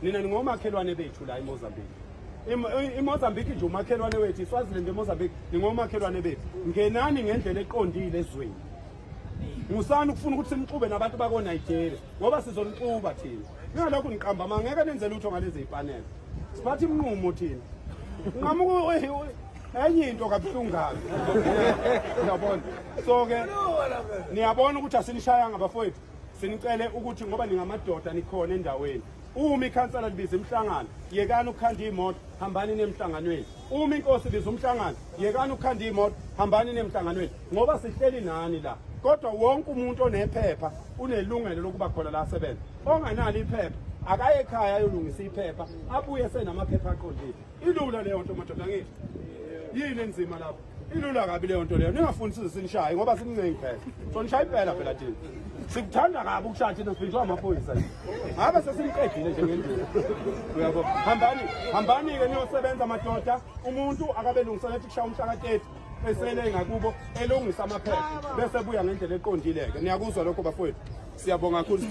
nina ningomakhelwane bethu la eMozambique. iMozambique nje umakhelwane wethu, iSwaziland eMozambique ningomakhelwane bethu. Ngenani ngendlela eqondile ezweni. Ngusani ukufuna ukuthi simxube nabantu bako Nigeria ngoba sizonixuba thina. Ningalokho niqamba mangeke nenze lutho ngalezi ipanel. Sibathi imnqumo thina. Ngamuku enye into kabuhlungu kabi. Uyabona? So ke niyabona ukuthi asinishayanga bafowethu. Sinicele ukuthi ngoba ningamadoda nikhona endaweni. Uma ikhansela libiza imhlangano, yekani ukukhanda imoto, hambani nemhlanganweni. Uma inkosi ibiza umhlangano, yekani ukukhanda imoto, hambani nemhlanganweni. Ngoba sihleli nani la. Kodwa wonke umuntu onephepha unelungelo lokuba khona la asebenza. Onganalo iphepha akaye ekhaya ayolungisa iphepha, abuye senamaphepha aqondile. Ilula leyo nto madoda ngithi. Yini enzima lapho? Ilula kabi leyo nto leyo. Ningafundisi sinishaye ngoba sinincengi phela. So nishaya impela phela thina. Sikuthanda kabi ukushaya thina sivinjwa amaphoyisa. Ngabe sesiniqedile nje ngendlela. Uyabo? Hambani ke niyosebenza madoda. Umuntu akabe lungiselela ukushaya umhla ka-30 esele ngakubo elungisa amaphepha bese buya ngendlela eqondile ke. Niyakuzwa lokho bafowethu. Siyabonga kakhulu.